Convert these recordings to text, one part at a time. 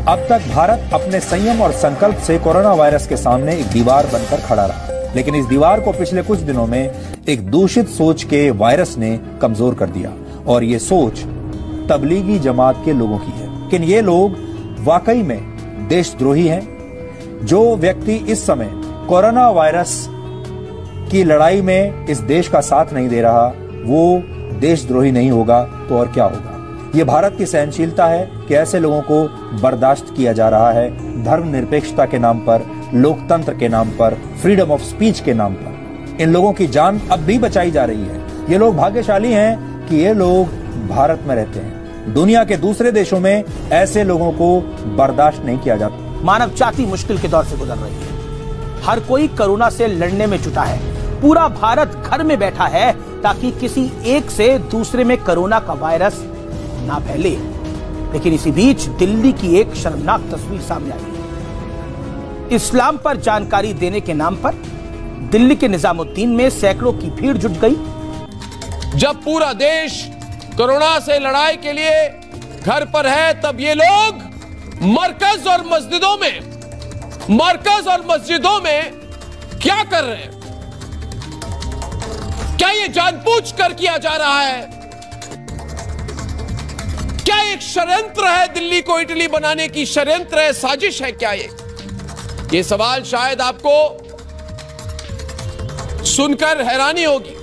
अब तक भारत अपने संयम और संकल्प से कोरोना वायरस के सामने एक दीवार बनकर खड़ा रहा, लेकिन इस दीवार को पिछले कुछ दिनों में एक दूषित सोच के वायरस ने कमजोर कर दिया। और ये सोच तबलीगी जमात के लोगों की है। लेकिन ये लोग वाकई में देशद्रोही हैं। जो व्यक्ति इस समय कोरोना वायरस की लड़ाई में इस देश का साथ नहीं दे रहा, वो देशद्रोही नहीं होगा तो और क्या होगा। ये भारत की सहनशीलता है कि ऐसे लोगों को बर्दाश्त किया जा रहा है धर्मनिरपेक्षता के नाम पर, लोकतंत्र के नाम पर, फ्रीडम ऑफ स्पीच के नाम पर। इन लोगों की जान अब भी बचाई जा रही है। ये लोग भाग्यशाली हैं कि ये लोग भारत में रहते हैं। दुनिया के दूसरे देशों में ऐसे लोगों को बर्दाश्त नहीं किया जाता। मानव जाति मुश्किल के दौर से गुजर रही है। हर कोई कोरोना से लड़ने में जुटा है। पूरा भारत घर में बैठा है ताकि किसी एक से दूसरे में कोरोना का वायरस ना फैले। लेकिन इसी बीच दिल्ली की एक शर्मनाक तस्वीर सामने आई है। इस्लाम पर जानकारी देने के नाम पर दिल्ली के निजामुद्दीन में सैकड़ों की भीड़ जुट गई। जब पूरा देश कोरोना से लड़ाई के लिए घर पर है, तब ये लोग मरकज और मस्जिदों में क्या कर रहे हैं? क्या ये जानबूझकर किया जा रहा है? क्या एक षड्यंत्र है? दिल्ली को इटली बनाने की षड्यंत्र है, साजिश है क्या ये सवाल शायद आपको सुनकर हैरानी होगी,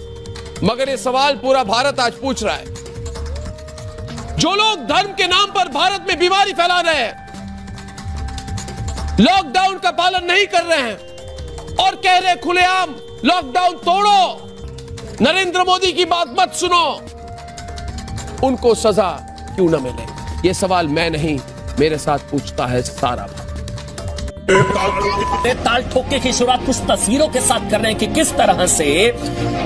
मगर ये सवाल पूरा भारत आज पूछ रहा है। जो लोग धर्म के नाम पर भारत में बीमारी फैला रहे हैं, लॉकडाउन का पालन नहीं कर रहे हैं और कह रहे खुलेआम लॉकडाउन तोड़ो, नरेंद्र मोदी की बात मत सुनो, उनको सजा क्यों न मिले? ये सवाल मैं नहीं, मेरे साथ पूछता है सारा भारत। ताल ठोके की शुरुआत कुछ तस्वीरों के साथ कर रहे हैं कि किस तरह से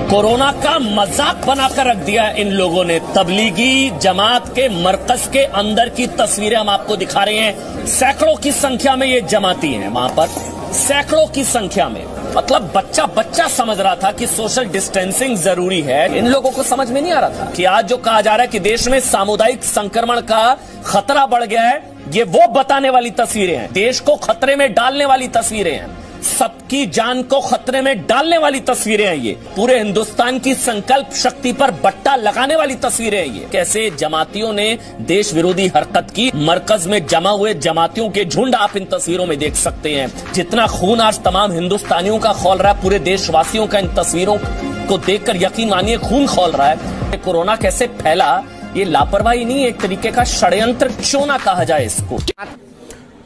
कोरोना का मजाक बनाकर रख दिया इन लोगों ने। तबलीगी जमात के मरकज के अंदर की तस्वीरें हम आपको दिखा रहे हैं। सैकड़ों की संख्या में ये जमाती हैं वहां पर, सैकड़ों की संख्या में। मतलब बच्चा समझ रहा था कि सोशल डिस्टेंसिंग जरूरी है। इन लोगों को समझ में नहीं आ रहा था कि आज जो कहा जा रहा है कि देश में सामुदायिक संक्रमण का खतरा बढ़ गया है, ये वो बताने वाली तस्वीरें हैं। देश को खतरे में डालने वाली तस्वीरें हैं, सबकी जान को खतरे में डालने वाली तस्वीरें हैं। ये पूरे हिंदुस्तान की संकल्प शक्ति पर बट्टा लगाने वाली तस्वीरें हैं। ये कैसे जमातियों ने देश विरोधी हरकत की। मरकज में जमा हुए जमातियों के झुंड आप इन तस्वीरों में देख सकते हैं। जितना खून आज तमाम हिंदुस्तानियों का खौल रहा है, पूरे देशवासियों का इन तस्वीरों को देखकर यकीन मानिए खून खौल रहा है। कोरोना कैसे फैला, ये लापरवाही नहीं, एक तरीके का षड्यंत्र क्यों ना कहा जाए इसको।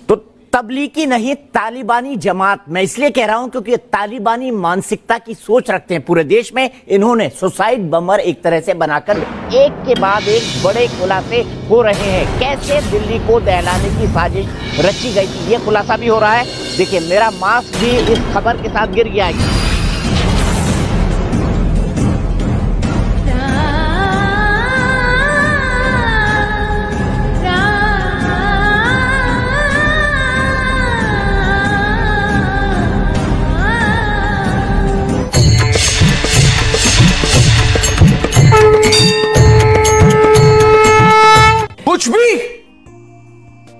तो तबलीगी नहीं, तालिबानी जमात, मैं इसलिए कह रहा हूं क्योंकि तालिबानी मानसिकता की सोच रखते हैं पूरे देश में। इन्होंने सुसाइड बमर एक तरह से बनाकर एक के बाद एक बड़े खुलासे हो रहे हैं। कैसे दिल्ली को दहलाने की साजिश रची गई थी, ये खुलासा भी हो रहा है। देखिए, मेरा मास्क भी इस खबर के साथ गिर गया है।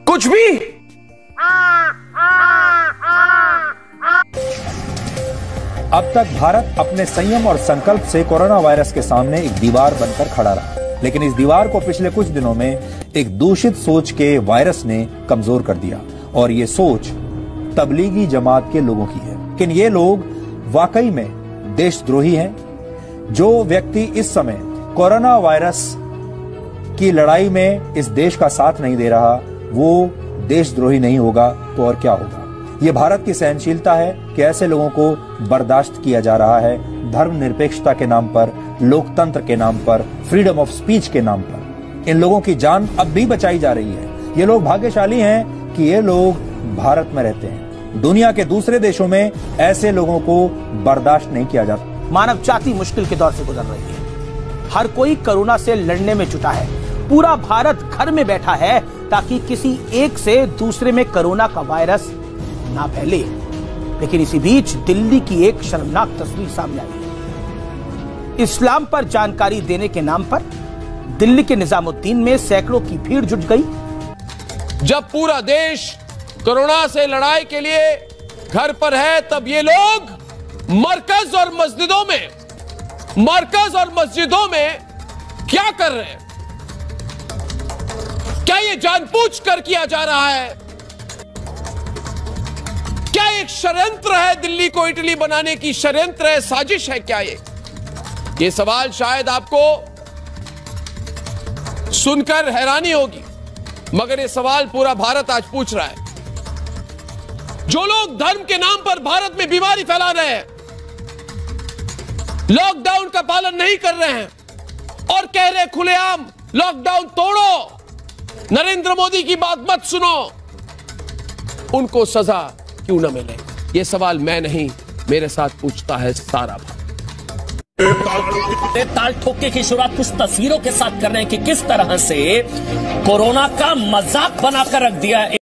कुछ भी अब तक भारत अपने संयम और संकल्प से कोरोना वायरस के सामने एक दीवार बनकर खड़ा रहा, लेकिन इस दीवार को पिछले कुछ दिनों में एक दूषित सोच के वायरस ने कमजोर कर दिया। और ये सोच तबलीगी जमात के लोगों की है। लेकिन ये लोग वाकई में देशद्रोही हैं। जो व्यक्ति इस समय कोरोना वायरस की लड़ाई में इस देश का साथ नहीं दे रहा, वो देशद्रोही नहीं होगा तो और क्या होगा। ये भारत की सहनशीलता है कि ऐसे लोगों को बर्दाश्त किया जा रहा है धर्मनिरपेक्षता के नाम पर, लोकतंत्र के नाम पर, फ्रीडम ऑफ स्पीच के नाम पर। इन लोगों की जान अब भी बचाई जा रही है। ये लोग भाग्यशाली हैं कि ये लोग भारत में रहते हैं। दुनिया के दूसरे देशों में ऐसे लोगों को बर्दाश्त नहीं किया जाता। मानव जाति मुश्किल के दौर से गुजर रही है। हर कोई कोरोना से लड़ने में जुटा है। पूरा भारत घर में बैठा है ताकि किसी एक से दूसरे में कोरोना का वायरस ना फैले। लेकिन इसी बीच दिल्ली की एक शर्मनाक तस्वीर सामने आई है। इस्लाम पर जानकारी देने के नाम पर दिल्ली के निजामुद्दीन में सैकड़ों की भीड़ जुट गई। जब पूरा देश कोरोना से लड़ाई के लिए घर पर है, तब ये लोग मरकज और मस्जिदों में क्या कर रहे हैं? क्या ये जानबूझ कर किया जा रहा है? क्या एक षड्यंत्र है? दिल्ली को इटली बनाने की षड्यंत्र है, साजिश है क्या ये सवाल शायद आपको सुनकर हैरानी होगी, मगर ये सवाल पूरा भारत आज पूछ रहा है। जो लोग धर्म के नाम पर भारत में बीमारी फैला रहे हैं, लॉकडाउन का पालन नहीं कर रहे हैं और कह रहे खुलेआम लॉकडाउन तोड़ो, नरेंद्र मोदी की बात मत सुनो, उनको सजा क्यों न मिले? ये सवाल मैं नहीं, मेरे साथ पूछता है सारा भारत। ताल ठोके की शुरुआत कुछ तस्वीरों के साथ कर रहे हैं कि किस तरह से कोरोना का मजाक बनाकर रख दिया।